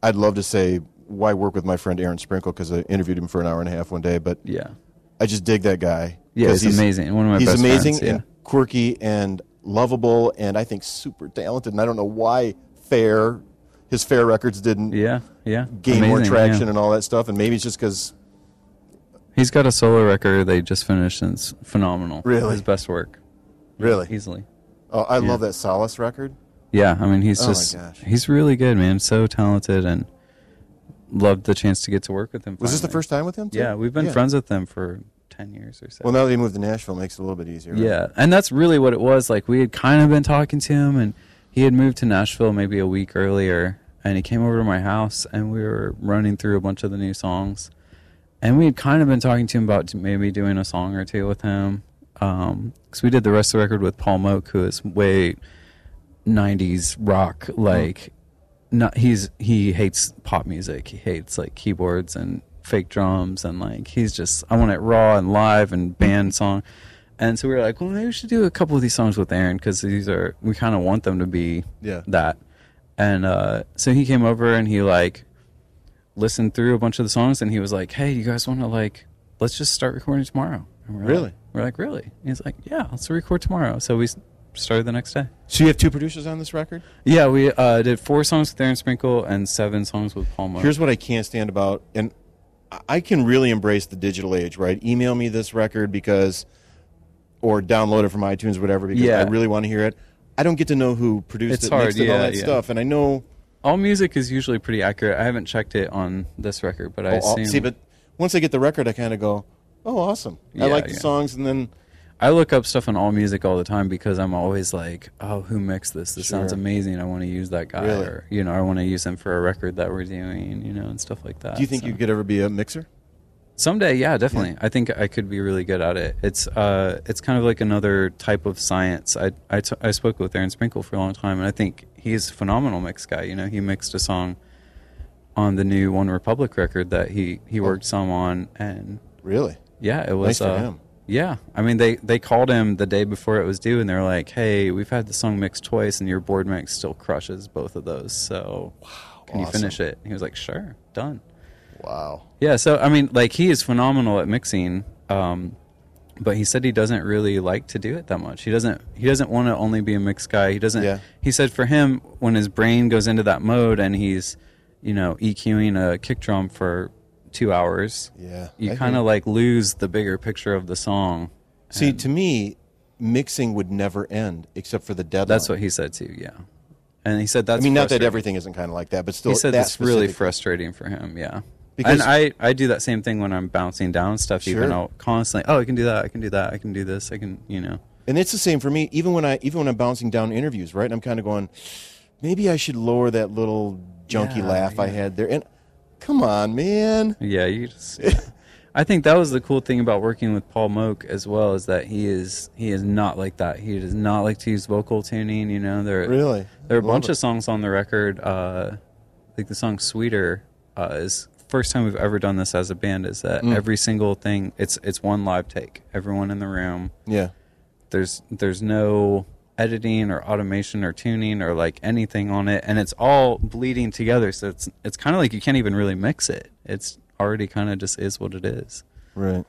I'd love to say why work with my friend Aaron Sprinkle, because I interviewed him for an hour and a half one day, but Yeah. I just dig that guy. Yeah, he's amazing. One of my he's best amazing friends, and quirky and lovable, and I think super talented. And I don't know why his Fair records didn't gain more traction and all that stuff. And maybe it's just because he's got a solo record they just finished, and it's phenomenal. Really? His best work. Really? Easily. Oh, I love that Solace record. Yeah, I mean, he's he's really good, man. So talented, and loved the chance to get to work with him. Was this the first time with him, too? Yeah, we've been friends with him for 10 years or so. Well, now that he moved to Nashville, it makes it a little bit easier. Right? Yeah, and that's really what it was. Like, we had kind of been talking to him, and he had moved to Nashville maybe a week earlier, and he came over to my house, and we were running through a bunch of the new songs. And we had kind of been talking to him about maybe doing a song or two with him. Because we did the rest of the record with Paul Moak, who is way 90s rock. Like, he hates pop music. He hates, like, keyboards and fake drums, and, like, he's just, I want it raw and live and band song. And so we were like, well, maybe we should do a couple of these songs with Aaron, because we kind of want them to be that. And so he came over, and he, like, listened through a bunch of the songs, and he was like, hey, you guys want to, like, let's just start recording tomorrow. And we're like, really? And he's like, yeah, let's record tomorrow. So we started the next day. So you have 2 producers on this record? Yeah, we did 4 songs with Aaron Sprinkle and 7 songs with Paul Moak. Here's what I can't stand about, and I can really embrace the digital age, right? Email me this record or download it from iTunes or whatever, because I really want to hear it. I don't get to know who produced it, mixed it, all that stuff, and I know... All music is usually pretty accurate. I haven't checked it on this record, but I assume... See, but once I get the record, I kind of go, oh, awesome. I like the songs, and then... I look up stuff on AllMusic all the time, because I'm always like, oh, who mixed this? This sounds amazing. I want to use that guy. Really? Or, I want to use him for a record that we're doing, and stuff like that. Do you think you could ever be a mixer? Someday, yeah, definitely. I think I could be really good at it. It's kind of like another type of science. I spoke with Aaron Sprinkle for a long time, and I think he's a phenomenal mix guy. He mixed a song on the new One Republic record that he worked some on, and really, yeah, it was nice for him. Yeah, I mean, they called him the day before it was due, and they're like, hey, we've had the song mixed twice, and your board mix still crushes both of those, so can you finish it? And he was like, sure, done. Wow. Yeah, so, I mean, like, he is phenomenal at mixing, but he said he doesn't really like to do it that much. He doesn't want to only be a mix guy. He said for him, when his brain goes into that mode and he's, EQing a kick drum for 2 hours, you kind of like lose the bigger picture of the song. See, to me, mixing would never end except for the deadline. That's what he said too, yeah. And he said that's not that everything isn't kind of like that, but still, he said that's really frustrating for him, yeah. Because I do that same thing when I'm bouncing down stuff, even though constantly, I can do that, I can do that, I can do this, I can, And it's the same for me, even when I'm bouncing down interviews, right? I'm kind of going, maybe I should lower that little junky laugh I had there. And come on, man. Yeah, you just. I think that was the cool thing about working with Paul Moak as well, is that he is not like that. He does not like to use vocal tuning. There are a bunch of songs on the record. Like the song "Sweeter" is the first time we've ever done this as a band. Is that every single thing? It's one live take. Everyone in the room. Yeah. There's no editing or automation or tuning or like anything on it, and it's all bleeding together. So it's kind of like you can't even really mix it. It's already kind of just is what it is. Right.